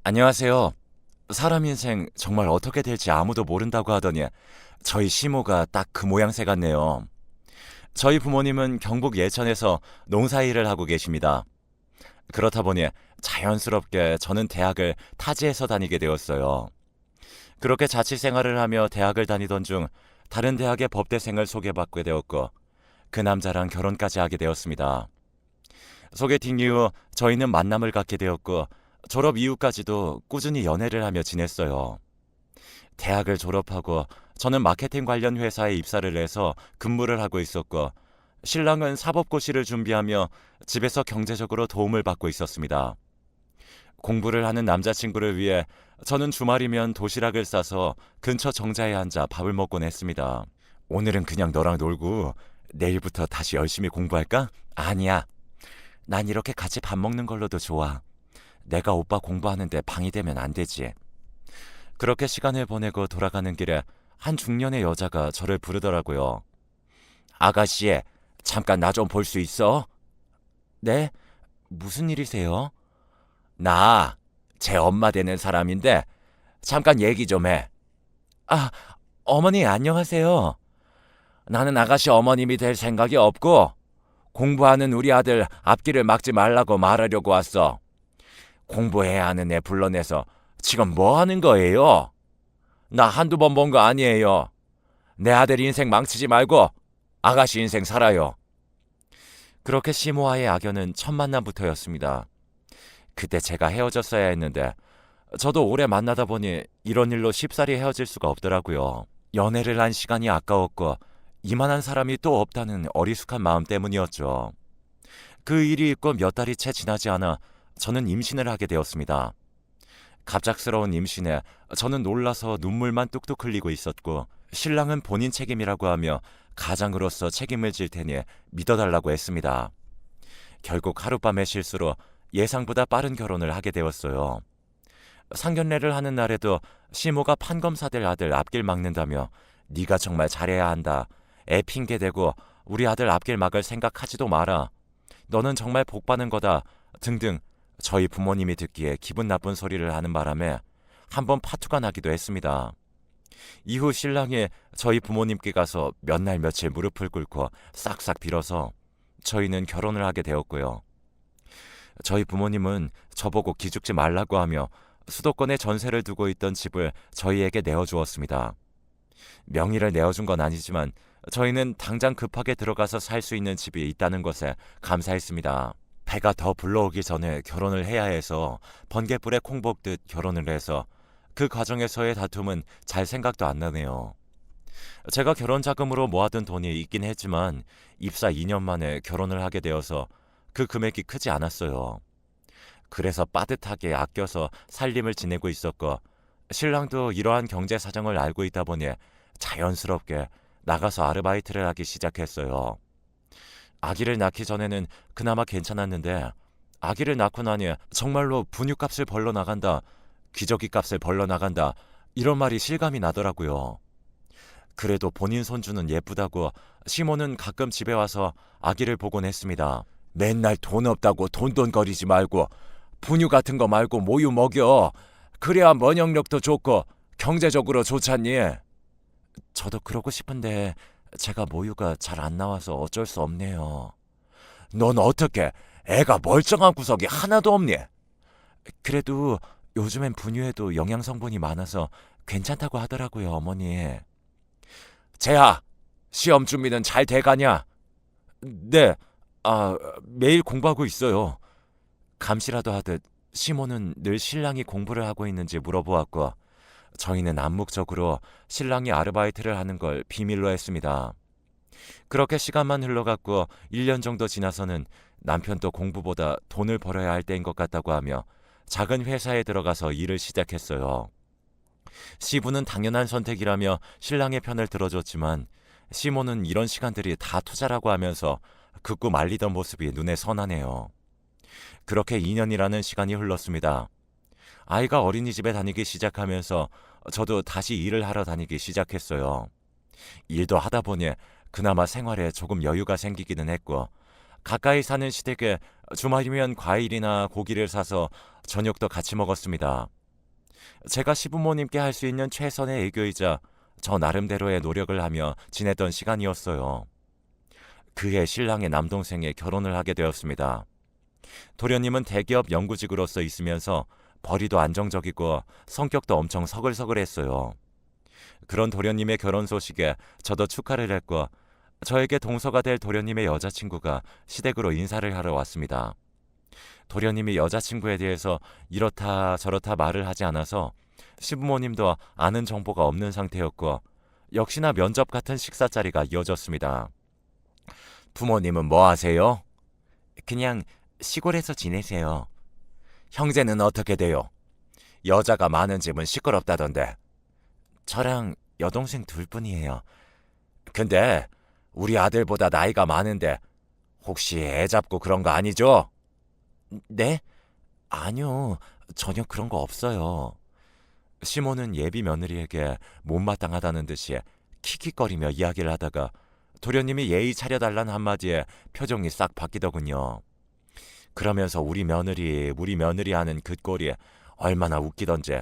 안녕하세요. 사람 인생 정말 어떻게 될지 아무도 모른다고 하더니 저희 시모가 딱 그 모양새 같네요. 저희 부모님은 경북 예천에서 농사일을 하고 계십니다. 그렇다 보니 자연스럽게 저는 대학을 타지에서 다니게 되었어요. 그렇게 자취 생활을 하며 대학을 다니던 중 다른 대학의 법대생을 소개받게 되었고 그 남자랑 결혼까지 하게 되었습니다. 소개팅 이후 저희는 만남을 갖게 되었고 졸업 이후까지도 꾸준히 연애를 하며 지냈어요. 대학을 졸업하고 저는 마케팅 관련 회사에 입사를 해서 근무를 하고 있었고 신랑은 사법고시를 준비하며 집에서 경제적으로 도움을 받고 있었습니다. 공부를 하는 남자친구를 위해 저는 주말이면 도시락을 싸서 근처 정자에 앉아 밥을 먹곤 했습니다. 오늘은 그냥 너랑 놀고 내일부터 다시 열심히 공부할까? 아니야. 난 이렇게 같이 밥 먹는 걸로도 좋아. 내가 오빠 공부하는데 방해되면 안 되지. 그렇게 시간을 보내고 돌아가는 길에 한 중년의 여자가 저를 부르더라고요. 아가씨, 잠깐 나 좀 볼 수 있어? 네? 무슨 일이세요? 나, 제 엄마 되는 사람인데 잠깐 얘기 좀 해. 아, 어머니 안녕하세요. 나는 아가씨 어머님이 될 생각이 없고 공부하는 우리 아들 앞길을 막지 말라고 말하려고 왔어. 공부해야 하는 애 불러내서 지금 뭐 하는 거예요? 나 한두 번 본 거 아니에요. 내 아들 인생 망치지 말고 아가씨 인생 살아요. 그렇게 시모와의 악연은 첫 만남부터였습니다. 그때 제가 헤어졌어야 했는데 저도 오래 만나다 보니 이런 일로 쉽사리 헤어질 수가 없더라고요. 연애를 한 시간이 아까웠고 이만한 사람이 또 없다는 어리숙한 마음 때문이었죠. 그 일이 있고 몇 달이 채 지나지 않아 저는 임신을 하게 되었습니다. 갑작스러운 임신에 저는 놀라서 눈물만 뚝뚝 흘리고 있었고 신랑은 본인 책임이라고 하며 가장으로서 책임을 질 테니 믿어달라고 했습니다. 결국 하룻밤의 실수로 예상보다 빠른 결혼을 하게 되었어요. 상견례를 하는 날에도 시모가 판검사될 아들 앞길 막는다며 네가 정말 잘해야 한다. 애 핑계대고 우리 아들 앞길 막을 생각하지도 마라. 너는 정말 복 받는 거다. 등등 저희 부모님이 듣기에 기분 나쁜 소리를 하는 바람에 한번 파투가 나기도 했습니다. 이후 신랑이 저희 부모님께 가서 몇 날 며칠 무릎을 꿇고 싹싹 빌어서 저희는 결혼을 하게 되었고요. 저희 부모님은 저보고 기죽지 말라고 하며 수도권에 전세를 두고 있던 집을 저희에게 내어주었습니다. 명의를 내어준 건 아니지만 저희는 당장 급하게 들어가서 살 수 있는 집이 있다는 것에 감사했습니다. 배가 더 불러오기 전에 결혼을 해야 해서 번갯불에 콩 볶듯 결혼을 해서 그 과정에서의 다툼은 잘 생각도 안 나네요. 제가 결혼 자금으로 모아둔 돈이 있긴 했지만 입사 2년 만에 결혼을 하게 되어서 그 금액이 크지 않았어요. 그래서 빠듯하게 아껴서 살림을 지내고 있었고 신랑도 이러한 경제 사정을 알고 있다 보니 자연스럽게 나가서 아르바이트를 하기 시작했어요. 아기를 낳기 전에는 그나마 괜찮았는데 아기를 낳고 나니 정말로 분유값을 벌러 나간다, 기저귀 값을 벌러 나간다 이런 말이 실감이 나더라고요. 그래도 본인 손주는 예쁘다고 시모는 가끔 집에 와서 아기를 보곤 했습니다. 맨날 돈 없다고 돈돈거리지 말고 분유 같은 거 말고 모유 먹여. 그래야 면역력도 좋고 경제적으로 좋잖니. 저도 그러고 싶은데 제가 모유가 잘 안 나와서 어쩔 수 없네요. 넌 어떻게 애가 멀쩡한 구석이 하나도 없니? 그래도 요즘엔 분유에도 영양 성분이 많아서 괜찮다고 하더라고요, 어머니. 재하, 시험 준비는 잘 돼가냐? 네, 매일 공부하고 있어요. 감시라도 하듯 시모는 늘 신랑이 공부를 하고 있는지 물어보았고 저희는 암묵적으로 신랑이 아르바이트를 하는 걸 비밀로 했습니다. 그렇게 시간만 흘러갔고 1년 정도 지나서는 남편도 공부보다 돈을 벌어야 할 때인 것 같다고 하며 작은 회사에 들어가서 일을 시작했어요. 시부는 당연한 선택이라며 신랑의 편을 들어줬지만 시모는 이런 시간들이 다 투자라고 하면서 극구 말리던 모습이 눈에 선하네요. 그렇게 2년이라는 시간이 흘렀습니다. 아이가 어린이집에 다니기 시작하면서 저도 다시 일을 하러 다니기 시작했어요. 일도 하다 보니 그나마 생활에 조금 여유가 생기기는 했고 가까이 사는 시댁에 주말이면 과일이나 고기를 사서 저녁도 같이 먹었습니다. 제가 시부모님께 할 수 있는 최선의 애교이자 저 나름대로의 노력을 하며 지냈던 시간이었어요. 그해 신랑의 남동생이 결혼을 하게 되었습니다. 도련님은 대기업 연구직으로서 있으면서 벌이도 안정적이고 성격도 엄청 서글서글했어요. 그런 도련님의 결혼 소식에 저도 축하를 했고 저에게 동서가 될 도련님의 여자친구가 시댁으로 인사를 하러 왔습니다. 도련님이 여자친구에 대해서 이렇다 저렇다 말을 하지 않아서 시부모님도 아는 정보가 없는 상태였고 역시나 면접 같은 식사 자리가 이어졌습니다. 부모님은 뭐 하세요? 그냥 시골에서 지내세요. 형제는 어떻게 돼요? 여자가 많은 집은 시끄럽다던데. 저랑 여동생 둘뿐이에요. 근데 우리 아들보다 나이가 많은데 혹시 애 잡고 그런 거 아니죠? 네? 아니요. 전혀 그런 거 없어요. 시모는 예비 며느리에게 못마땅하다는 듯이 킥킥거리며 이야기를 하다가 도련님이 예의 차려달란 한마디에 표정이 싹 바뀌더군요. 그러면서 우리 며느리 하는 그 꼴이 얼마나 웃기던지.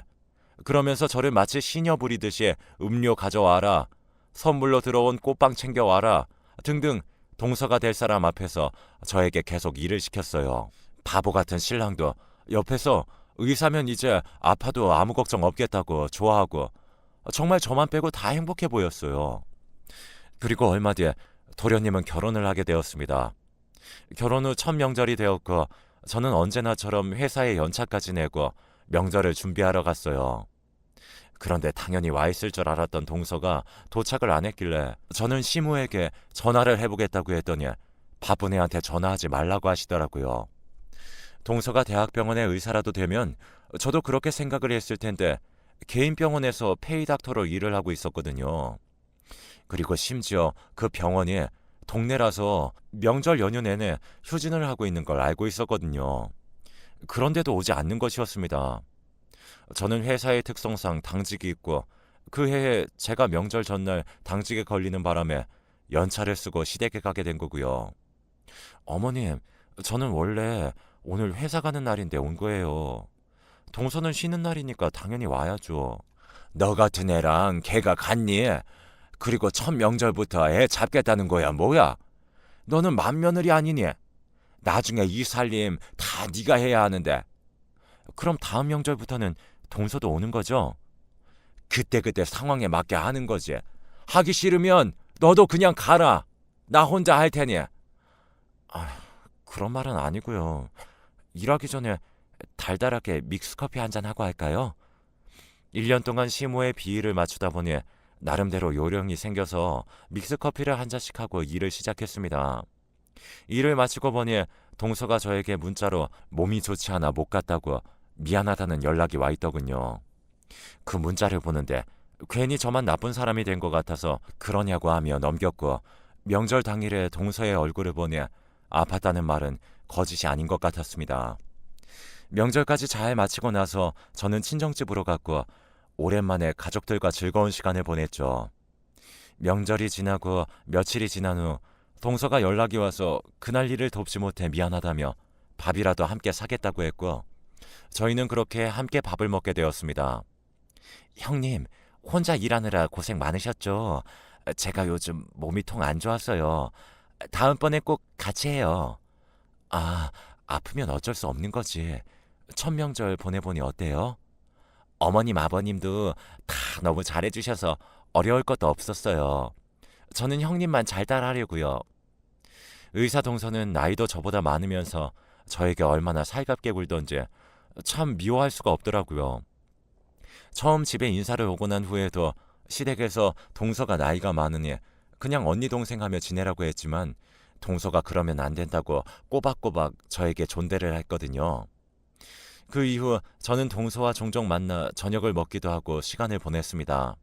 그러면서 저를 마치 시녀 부리듯이 음료 가져와라, 선물로 들어온 꽃빵 챙겨와라 등등 동서가 될 사람 앞에서 저에게 계속 일을 시켰어요. 바보 같은 신랑도 옆에서 의사면 이제 아파도 아무 걱정 없겠다고 좋아하고 정말 저만 빼고 다 행복해 보였어요. 그리고 얼마 뒤에 도련님은 결혼을 하게 되었습니다. 결혼 후 첫 명절이 되었고 저는 언제나처럼 회사에 연차까지 내고 명절을 준비하러 갔어요. 그런데 당연히 와 있을 줄 알았던 동서가 도착을 안 했길래 저는 시무에게 전화를 해보겠다고 했더니 바쁜 애한테 전화하지 말라고 하시더라고요. 동서가 대학병원의 의사라도 되면 저도 그렇게 생각을 했을 텐데 개인 병원에서 페이닥터로 일을 하고 있었거든요. 그리고 심지어 그 병원이 동네라서 명절 연휴 내내 휴진을 하고 있는 걸 알고 있었거든요. 그런데도 오지 않는 것이었습니다. 저는 회사의 특성상 당직이 있고 그 해에 제가 명절 전날 당직에 걸리는 바람에 연차를 쓰고 시댁에 가게 된 거고요. 어머님, 저는 원래 오늘 회사 가는 날인데 온 거예요. 동서는 쉬는 날이니까 당연히 와야죠. 너 같은 애랑 걔가 갔니? 그리고 첫 명절부터 애 잡겠다는 거야 뭐야? 너는 맏며느리 아니니? 나중에 이 살림 다 네가 해야 하는데. 그럼 다음 명절부터는 동서도 오는 거죠? 그때그때 상황에 맞게 하는 거지. 하기 싫으면 너도 그냥 가라. 나 혼자 할 테니. 그런 말은 아니고요. 일하기 전에 달달하게 믹스커피 한잔 하고 할까요? 1년 동안 시모의 비위를 맞추다 보니 나름대로 요령이 생겨서 믹스커피를 한 잔씩 하고 일을 시작했습니다. 일을 마치고 보니 동서가 저에게 문자로 몸이 좋지 않아 못 갔다고 미안하다는 연락이 와 있더군요. 그 문자를 보는데 괜히 저만 나쁜 사람이 된 것 같아서 그러냐고 하며 넘겼고 명절 당일에 동서의 얼굴을 보니 아팠다는 말은 거짓이 아닌 것 같았습니다. 명절까지 잘 마치고 나서 저는 친정집으로 갔고 오랜만에 가족들과 즐거운 시간을 보냈죠. 명절이 지나고 며칠이 지난 후 동서가 연락이 와서 그날 일을 돕지 못해 미안하다며 밥이라도 함께 사겠다고 했고 저희는 그렇게 함께 밥을 먹게 되었습니다. 형님, 혼자 일하느라 고생 많으셨죠? 제가 요즘 몸이 통 안 좋았어요. 다음번에 꼭 같이 해요. 아프면 어쩔 수 없는 거지. 첫 명절 보내보니 어때요? 어머님, 아버님도 다 너무 잘해주셔서 어려울 것도 없었어요. 저는 형님만 잘 따라하려고요. 의사 동서는 나이도 저보다 많으면서 저에게 얼마나 살갑게 굴던지 참 미워할 수가 없더라고요. 처음 집에 인사를 오고 난 후에도 시댁에서 동서가 나이가 많으니 그냥 언니 동생 하며 지내라고 했지만 동서가 그러면 안 된다고 꼬박꼬박 저에게 존대를 했거든요. 그 이후 저는 동서와 종종 만나 저녁을 먹기도 하고 시간을 보냈습니다.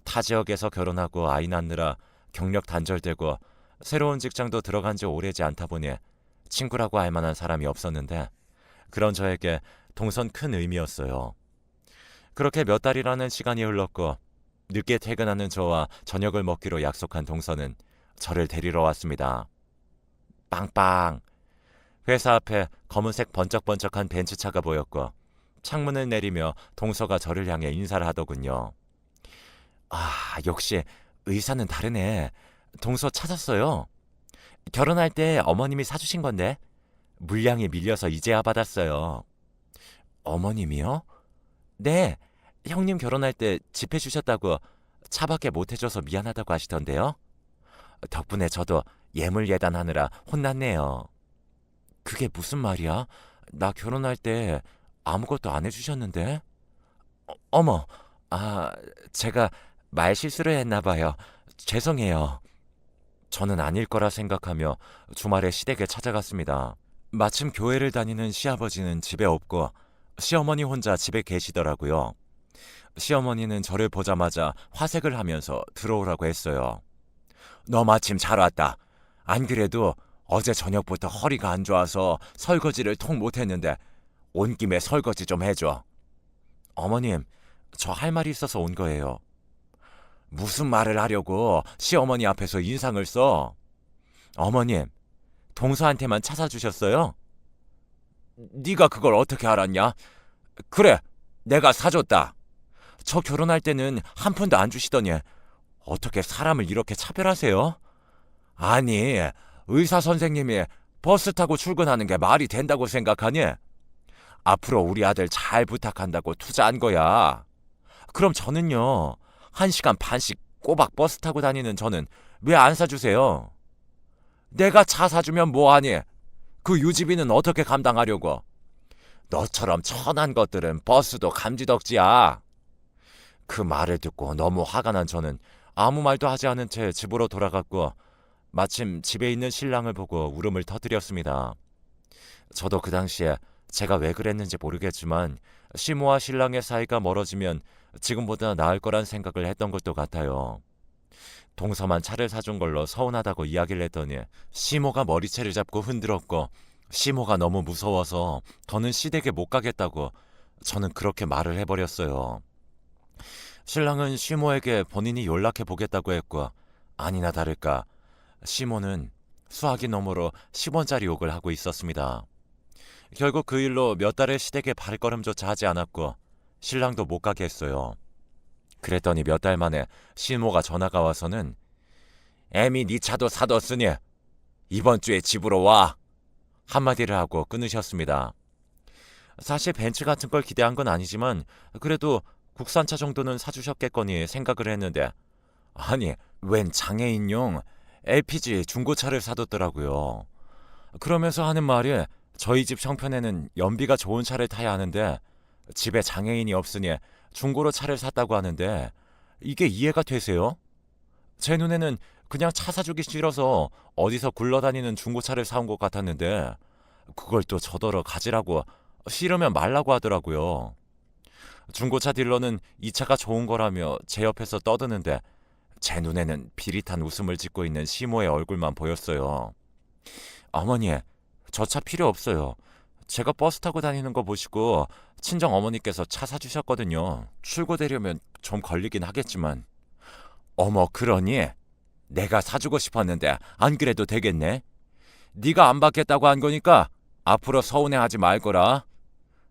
타 지역에서 결혼하고 아이 낳느라 경력 단절되고 새로운 직장도 들어간 지 오래지 않다 보니 친구라고 할 만한 사람이 없었는데 그런 저에게 동선 큰 의미였어요. 그렇게 몇 달이라는 시간이 흘렀고 늦게 퇴근하는 저와 저녁을 먹기로 약속한 동서는 저를 데리러 왔습니다. 빵빵. 회사 앞에 검은색 번쩍번쩍한 벤츠차가 보였고 창문을 내리며 동서가 저를 향해 인사를 하더군요. 아, 역시 의사는 다르네. 동서 찾았어요. 결혼할 때 어머님이 사주신 건데 물량이 밀려서 이제야 받았어요. 어머님이요? 네, 형님 결혼할 때 집해 주셨다고 차밖에 못 해줘서 미안하다고 하시던데요. 덕분에 저도 예물 예단하느라 혼났네요. 그게 무슨 말이야? 나 결혼할 때 아무것도 안 해주셨는데? 어머, 아, 제가 말 실수를 했나 봐요. 죄송해요. 저는 아닐 거라 생각하며 주말에 시댁에 찾아갔습니다. 마침 교회를 다니는 시아버지는 집에 없고 시어머니 혼자 집에 계시더라고요. 시어머니는 저를 보자마자 화색을 하면서 들어오라고 했어요. 너 마침 잘 왔다. 안 그래도 어제 저녁부터 허리가 안 좋아서 설거지를 통 못했는데 온 김에 설거지 좀 해줘. 어머님, 저 할 말이 있어서 온 거예요. 무슨 말을 하려고 시어머니 앞에서 인상을 써? 어머님, 동서한테만 차 사주셨어요? 네가 그걸 어떻게 알았냐? 그래, 내가 사줬다. 저 결혼할 때는 한 푼도 안 주시더니 어떻게 사람을 이렇게 차별하세요? 아니, 의사 선생님이 버스 타고 출근하는 게 말이 된다고 생각하니? 앞으로 우리 아들 잘 부탁한다고 투자한 거야. 그럼 저는요, 1시간 반씩 꼬박 버스 타고 다니는 저는 왜 안 사주세요? 내가 차 사주면 뭐하니? 그 유지비는 어떻게 감당하려고? 너처럼 천한 것들은 버스도 감지덕지야. 그 말을 듣고 너무 화가 난 저는 아무 말도 하지 않은 채 집으로 돌아갔고 마침 집에 있는 신랑을 보고 울음을 터뜨렸습니다. 저도 그 당시에 제가 왜 그랬는지 모르겠지만 시모와 신랑의 사이가 멀어지면 지금보다 나을 거란 생각을 했던 것도 같아요. 동서만 차를 사준 걸로 서운하다고 이야기를 했더니 시모가 머리채를 잡고 흔들었고 시모가 너무 무서워서 더는 시댁에 못 가겠다고 저는 그렇게 말을 해버렸어요. 신랑은 시모에게 본인이 연락해 보겠다고 했고 아니나 다를까 시모는 수화기 너머로 10원짜리 욕을 하고 있었습니다. 결국 그 일로 몇 달의 시댁에 발걸음조차 하지 않았고 신랑도 못 가게 했어요. 그랬더니 몇 달 만에 시모가 전화가 와서는 애미 네 차도 사뒀으니 이번 주에 집으로 와 한마디를 하고 끊으셨습니다. 사실 벤츠 같은 걸 기대한 건 아니지만 그래도 국산차 정도는 사주셨겠거니 생각을 했는데 아니 웬 장애인용 LPG 중고차를 사뒀더라고요. 그러면서 하는 말이 저희 집 형편에는 연비가 좋은 차를 타야 하는데 집에 장애인이 없으니 중고로 차를 샀다고 하는데 이게 이해가 되세요? 제 눈에는 그냥 차 사주기 싫어서 어디서 굴러다니는 중고차를 사온 것 같았는데 그걸 또 저더러 가지라고 싫으면 말라고 하더라고요. 중고차 딜러는 이 차가 좋은 거라며 제 옆에서 떠드는데 제 눈에는 비릿한 웃음을 짓고 있는 시모의 얼굴만 보였어요. 어머니, 저 차 필요 없어요. 제가 버스 타고 다니는 거 보시고 친정 어머니께서 차 사주셨거든요. 출고되려면 좀 걸리긴 하겠지만. 어머, 그러니? 내가 사주고 싶었는데 안 그래도 되겠네? 네가 안 받겠다고 한 거니까 앞으로 서운해하지 말 거라.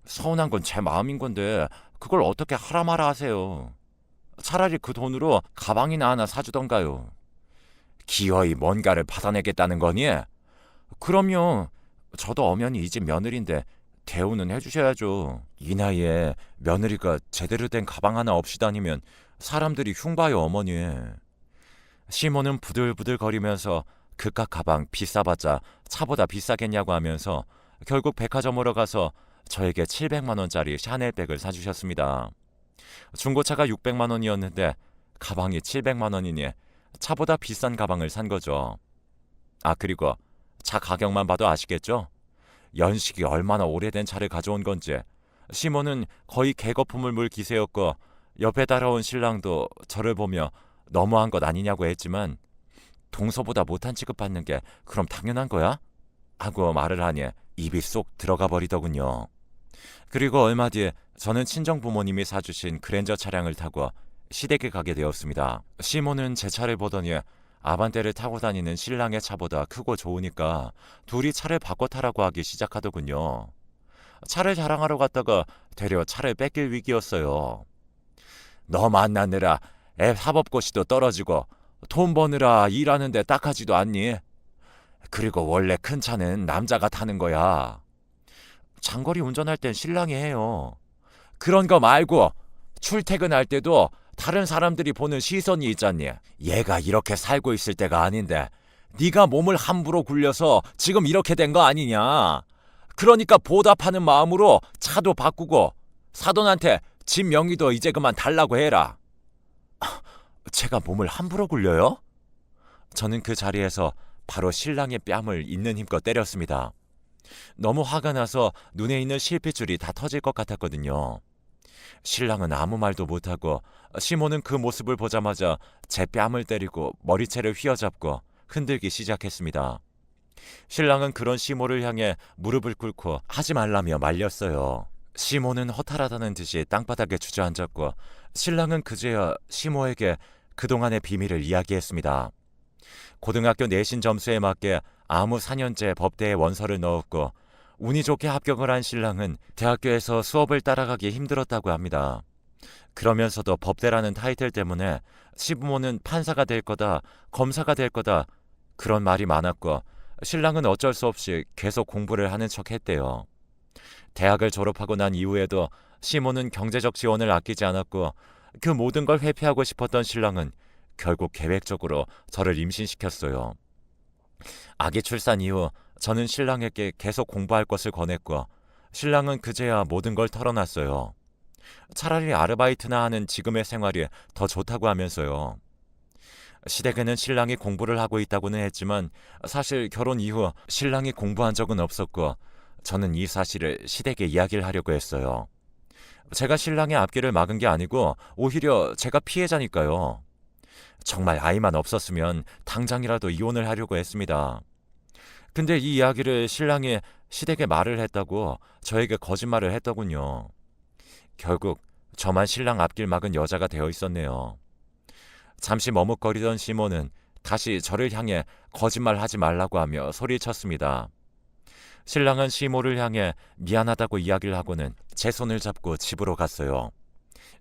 서운한 건 제 마음인 건데 그걸 어떻게 하라 마라 하세요. 차라리 그 돈으로 가방이나 하나 사주던가요. 기어이 뭔가를 받아내겠다는 거니? 그럼요. 저도 엄연히 이 집 며느리인데 대우는 해주셔야죠. 이 나이에 며느리가 제대로 된 가방 하나 없이 다니면 사람들이 흉봐요, 어머니. 시모는 부들부들 거리면서 그깟 가방 비싸봤자 차보다 비싸겠냐고 하면서 결국 백화점으로 가서 저에게 700만 원짜리 샤넬백을 사주셨습니다. 중고차가 600만 원이었는데 가방이 700만 원이니 차보다 비싼 가방을 산 거죠. 아, 그리고 차 가격만 봐도 아시겠죠? 연식이 얼마나 오래된 차를 가져온 건지. 시모는 거의 개거품을 물 기세였고 옆에 따라온 신랑도 저를 보며 너무한 것 아니냐고 했지만 동서보다 못한 취급받는 게 그럼 당연한 거야? 하고 말을 하니 입이 쏙 들어가 버리더군요. 그리고 얼마 뒤에 저는 친정 부모님이 사주신 그랜저 차량을 타고 시댁에 가게 되었습니다. 시모는 제 차를 보더니 아반떼를 타고 다니는 신랑의 차보다 크고 좋으니까 둘이 차를 바꿔 타라고 하기 시작하더군요. 차를 자랑하러 갔다가 되려 차를 뺏길 위기였어요. 너 만나느라 애 사법고시도 떨어지고 돈 버느라 일하는데 딱하지도 않니? 그리고 원래 큰 차는 남자가 타는 거야. 장거리 운전할 땐 신랑이 해요. 그런 거 말고 출퇴근할 때도 다른 사람들이 보는 시선이 있잖니. 얘가 이렇게 살고 있을 때가 아닌데 네가 몸을 함부로 굴려서 지금 이렇게 된 거 아니냐. 그러니까 보답하는 마음으로 차도 바꾸고 사돈한테 집 명의도 이제 그만 달라고 해라. 제가 몸을 함부로 굴려요? 저는 그 자리에서 바로 신랑의 뺨을 있는 힘껏 때렸습니다. 너무 화가 나서 눈에 있는 실핏줄이 다 터질 것 같았거든요. 신랑은 아무 말도 못하고 시모는 그 모습을 보자마자 제 뺨을 때리고 머리채를 휘어잡고 흔들기 시작했습니다. 신랑은 그런 시모를 향해 무릎을 꿇고 하지 말라며 말렸어요. 시모는 허탈하다는 듯이 땅바닥에 주저앉았고 신랑은 그제야 시모에게 그동안의 비밀을 이야기했습니다. 고등학교 내신 점수에 맞게 아무 4년제 법대에 원서를 넣었고 운이 좋게 합격을 한 신랑은 대학교에서 수업을 따라가기 힘들었다고 합니다. 그러면서도 법대라는 타이틀 때문에 시부모는 판사가 될 거다, 검사가 될 거다 그런 말이 많았고 신랑은 어쩔 수 없이 계속 공부를 하는 척 했대요. 대학을 졸업하고 난 이후에도 시모는 경제적 지원을 아끼지 않았고 그 모든 걸 회피하고 싶었던 신랑은 결국 계획적으로 저를 임신시켰어요. 아기 출산 이후 저는 신랑에게 계속 공부할 것을 권했고 신랑은 그제야 모든 걸 털어놨어요. 차라리 아르바이트나 하는 지금의 생활이 더 좋다고 하면서요. 시댁에는 신랑이 공부를 하고 있다고는 했지만 사실 결혼 이후 신랑이 공부한 적은 없었고 저는 이 사실을 시댁에 이야기를 하려고 했어요. 제가 신랑의 앞길을 막은 게 아니고 오히려 제가 피해자니까요. 정말 아이만 없었으면 당장이라도 이혼을 하려고 했습니다. 근데 이 이야기를 신랑이 시댁에 말을 했다고 저에게 거짓말을 했더군요. 결국 저만 신랑 앞길 막은 여자가 되어 있었네요. 잠시 머뭇거리던 시모는 다시 저를 향해 거짓말하지 말라고 하며 소리쳤습니다. 신랑은 시모를 향해 미안하다고 이야기를 하고는 제 손을 잡고 집으로 갔어요.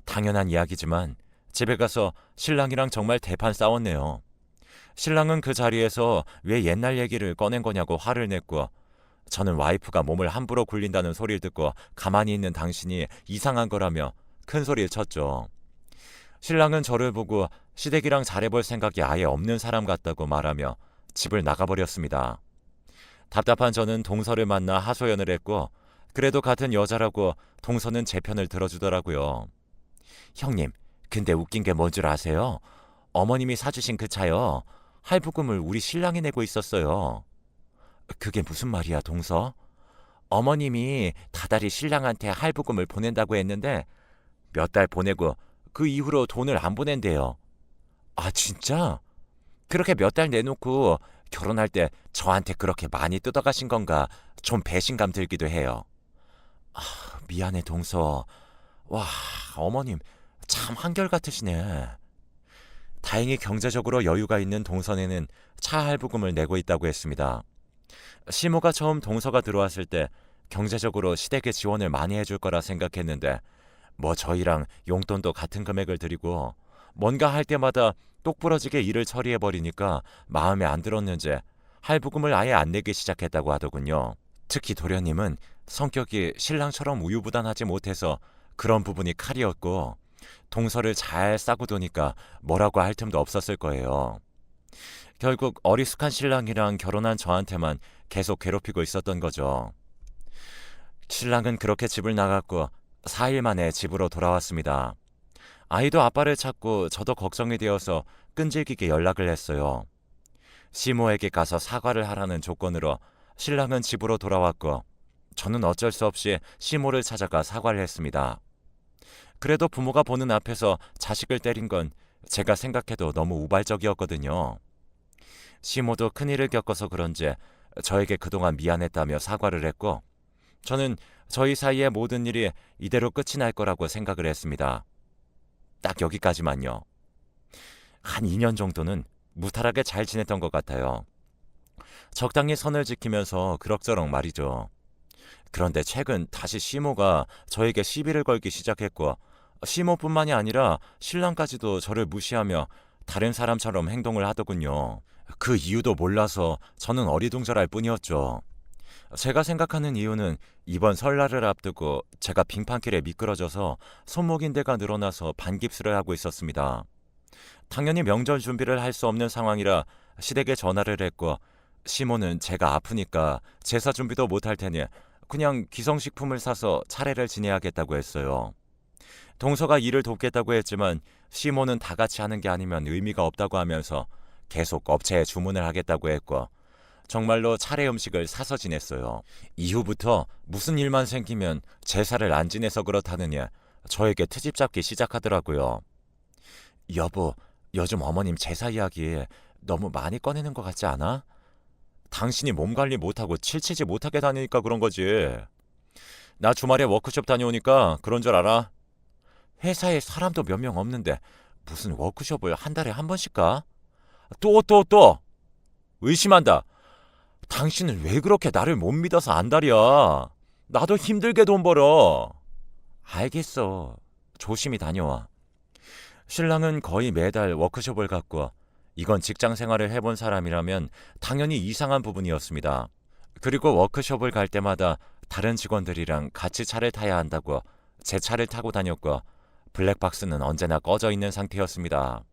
당연한 이야기지만 집에 가서 신랑이랑 정말 대판 싸웠네요. 신랑은 그 자리에서 왜 옛날 얘기를 꺼낸 거냐고 화를 냈고 저는 와이프가 몸을 함부로 굴린다는 소리를 듣고 가만히 있는 당신이 이상한 거라며 큰 소리를 쳤죠. 신랑은 저를 보고 시댁이랑 잘해볼 생각이 아예 없는 사람 같다고 말하며 집을 나가버렸습니다. 답답한 저는 동서를 만나 하소연을 했고 그래도 같은 여자라고 동서는 제 편을 들어주더라고요. 형님, 근데 웃긴 게 뭔 줄 아세요? 어머님이 사주신 그 차요. 할부금을 우리 신랑이 내고 있었어요. 그게 무슨 말이야, 동서? 어머님이 다달이 신랑한테 할부금을 보낸다고 했는데 몇 달 보내고 그 이후로 돈을 안 보낸대요. 아, 진짜? 그렇게 몇 달 내놓고 결혼할 때 저한테 그렇게 많이 뜯어가신 건가 좀 배신감 들기도 해요. 아, 미안해, 동서. 와, 어머님 참 한결같으시네. 다행히 경제적으로 여유가 있는 동선에는 차 할부금을 내고 있다고 했습니다. 시모가 처음 동서가 들어왔을 때 경제적으로 시댁에 지원을 많이 해줄 거라 생각했는데 뭐 저희랑 용돈도 같은 금액을 드리고 뭔가 할 때마다 똑부러지게 일을 처리해버리니까 마음에 안 들었는지 할부금을 아예 안 내기 시작했다고 하더군요. 특히 도련님은 성격이 신랑처럼 우유부단하지 못해서 그런 부분이 칼이었고 동서를 잘 싸고 도니까 뭐라고 할 틈도 없었을 거예요. 결국 어리숙한 신랑이랑 결혼한 저한테만 계속 괴롭히고 있었던 거죠. 신랑은 그렇게 집을 나갔고 4일 만에 집으로 돌아왔습니다. 아이도 아빠를 찾고 저도 걱정이 되어서 끈질기게 연락을 했어요. 시모에게 가서 사과를 하라는 조건으로 신랑은 집으로 돌아왔고 저는 어쩔 수 없이 시모를 찾아가 사과를 했습니다. 그래도 부모가 보는 앞에서 자식을 때린 건 제가 생각해도 너무 우발적이었거든요. 시모도 큰일을 겪어서 그런지 저에게 그동안 미안했다며 사과를 했고 저는 저희 사이의 모든 일이 이대로 끝이 날 거라고 생각을 했습니다. 딱 여기까지만요. 한 2년 정도는 무탈하게 잘 지냈던 것 같아요. 적당히 선을 지키면서 그럭저럭 말이죠. 그런데 최근 다시 시모가 저에게 시비를 걸기 시작했고, 시모뿐만이 아니라 신랑까지도 저를 무시하며 다른 사람처럼 행동을 하더군요. 그 이유도 몰라서 저는 어리둥절할 뿐이었죠. 제가 생각하는 이유는 이번 설날을 앞두고 제가 빙판길에 미끄러져서 손목인대가 늘어나서 반깁스를 하고 있었습니다. 당연히 명절 준비를 할 수 없는 상황이라 시댁에 전화를 했고, 시모는 제가 아프니까 제사 준비도 못할 테니 그냥 기성식품을 사서 차례를 지내야겠다고 했어요. 동서가 일을 돕겠다고 했지만 시모는 다 같이 하는 게 아니면 의미가 없다고 하면서 계속 업체에 주문을 하겠다고 했고, 정말로 차례 음식을 사서 지냈어요. 이후부터 무슨 일만 생기면 제사를 안 지내서 그렇다느니 저에게 트집 잡기 시작하더라고요. 여보, 요즘 어머님 제사 이야기 너무 많이 꺼내는 것 같지 않아? 당신이 몸 관리 못하고 칠치지 못하게 다니니까 그런 거지. 나 주말에 워크숍 다녀오니까 그런 줄 알아? 회사에 사람도 몇 명 없는데 무슨 워크숍을 한 달에 한 번씩 가? 또! 의심한다. 당신은 왜 그렇게 나를 못 믿어서 안달이야? 나도 힘들게 돈 벌어. 알겠어. 조심히 다녀와. 신랑은 거의 매달 워크숍을 갔고, 이건 직장 생활을 해본 사람이라면 당연히 이상한 부분이었습니다. 그리고 워크숍을 갈 때마다 다른 직원들이랑 같이 차를 타야 한다고 제 차를 타고 다녔고, 블랙박스는 언제나 꺼져 있는 상태였습니다.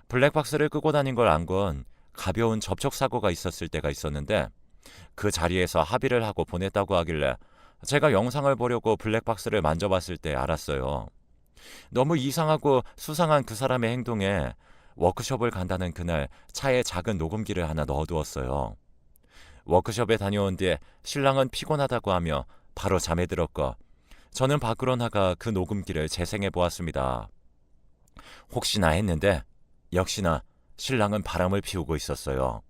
블랙박스를 끄고 다닌 걸 안 건 가벼운 접촉사고가 있었을 때가 있었는데, 그 자리에서 합의를 하고 보냈다고 하길래 제가 영상을 보려고 블랙박스를 만져봤을 때 알았어요. 너무 이상하고 수상한 그 사람의 행동에 워크숍을 간다는 그날 차에 작은 녹음기를 하나 넣어두었어요. 워크숍에 다녀온 뒤에 신랑은 피곤하다고 하며 바로 잠에 들었고, 저는 밖으로 나가 그 녹음기를 재생해 보았습니다. 혹시나 했는데 역시나 신랑은 바람을 피우고 있었어요.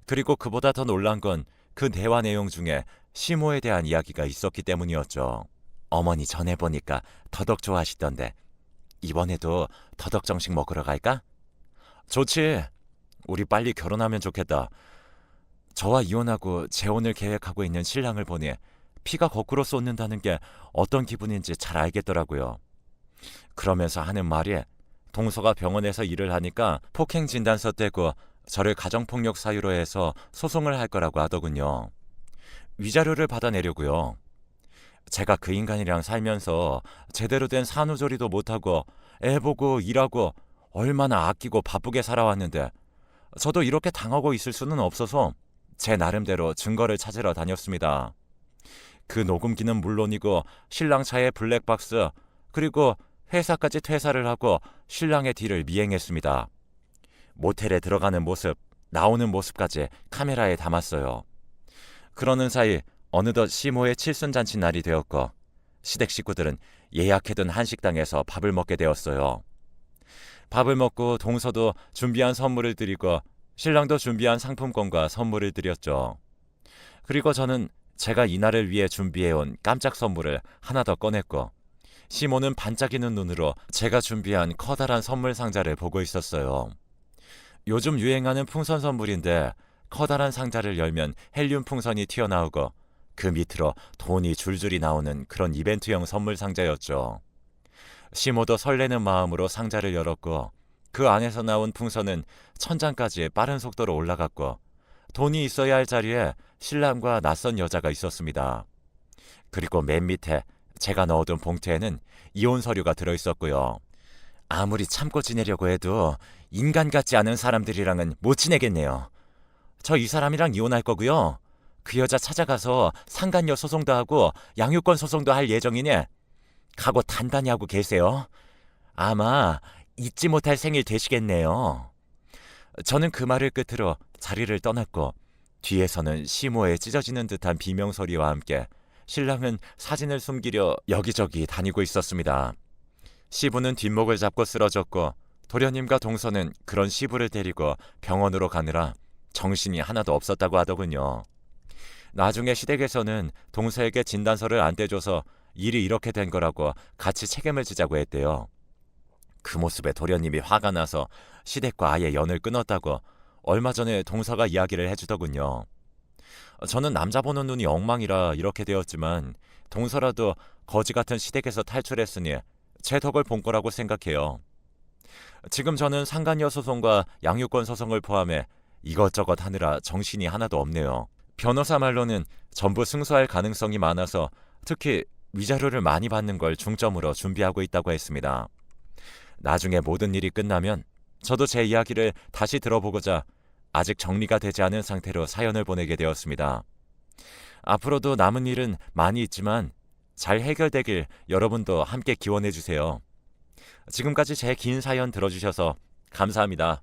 그리고 그보다 더 놀란 건 그 대화 내용 중에 시모에 대한 이야기가 있었기 때문이었죠. 어머니 전해보니까 더덕 좋아하시던데 이번에도 더덕 정식 먹으러 갈까? 좋지. 우리 빨리 결혼하면 좋겠다. 저와 이혼하고 재혼을 계획하고 있는 신랑을 보니 피가 거꾸로 쏟는다는 게 어떤 기분인지 잘 알겠더라고요. 그러면서 하는 말이 동서가 병원에서 일을 하니까 폭행 진단서 떼고 저를 가정폭력 사유로 해서 소송을 할 거라고 하더군요. 위자료를 받아내려고요. 제가 그 인간이랑 살면서 제대로 된 산후조리도 못하고 애 보고 일하고 얼마나 아끼고 바쁘게 살아왔는데 저도 이렇게 당하고 있을 수는 없어서 제 나름대로 증거를 찾으러 다녔습니다. 그 녹음기는 물론이고 신랑 차의 블랙박스, 그리고 회사까지 퇴사를 하고 신랑의 뒤를 미행했습니다. 모텔에 들어가는 모습, 나오는 모습까지 카메라에 담았어요. 그러는 사이 어느덧 시모의 칠순잔치 날이 되었고, 시댁 식구들은 예약해둔 한식당에서 밥을 먹게 되었어요. 밥을 먹고 동서도 준비한 선물을 드리고 신랑도 준비한 상품권과 선물을 드렸죠. 그리고 저는 제가 이날을 위해 준비해온 깜짝 선물을 하나 더 꺼냈고, 시모는 반짝이는 눈으로 제가 준비한 커다란 선물 상자를 보고 있었어요. 요즘 유행하는 풍선 선물인데 커다란 상자를 열면 헬륨 풍선이 튀어나오고 그 밑으로 돈이 줄줄이 나오는 그런 이벤트형 선물 상자였죠. 시모도 설레는 마음으로 상자를 열었고, 그 안에서 나온 풍선은 천장까지 빠른 속도로 올라갔고, 돈이 있어야 할 자리에 신랑과 낯선 여자가 있었습니다. 그리고 맨 밑에 제가 넣어둔 봉투에는 이혼 서류가 들어있었고요. 아무리 참고 지내려고 해도 인간 같지 않은 사람들이랑은 못 지내겠네요. 저 이 사람이랑 이혼할 거고요. 그 여자 찾아가서 상간녀 소송도 하고 양육권 소송도 할 예정이니 각오 단단히 하고 계세요. 아마 잊지 못할 생일 되시겠네요. 저는 그 말을 끝으로 자리를 떠났고, 뒤에서는 시모에 찢어지는 듯한 비명소리와 함께 신랑은 사진을 숨기려 여기저기 다니고 있었습니다. 시부는 뒷목을 잡고 쓰러졌고, 도련님과 동서는 그런 시부를 데리고 병원으로 가느라 정신이 하나도 없었다고 하더군요. 나중에 시댁에서는 동서에게 진단서를 안 떼줘서 일이 이렇게 된 거라고 같이 책임을 지자고 했대요. 그 모습에 도련님이 화가 나서 시댁과 아예 연을 끊었다고 얼마 전에 동서가 이야기를 해주더군요. 저는 남자 보는 눈이 엉망이라 이렇게 되었지만 동서라도 거지 같은 시댁에서 탈출했으니 제 덕을 본 거라고 생각해요. 지금 저는 상간녀 소송과 양육권 소송을 포함해 이것저것 하느라 정신이 하나도 없네요. 변호사 말로는 전부 승소할 가능성이 많아서 특히 위자료를 많이 받는 걸 중점으로 준비하고 있다고 했습니다. 나중에 모든 일이 끝나면 저도 제 이야기를 다시 들어보고자 아직 정리가 되지 않은 상태로 사연을 보내게 되었습니다. 앞으로도 남은 일은 많이 있지만 잘 해결되길 여러분도 함께 기원해 주세요. 지금까지 제 긴 사연 들어주셔서 감사합니다.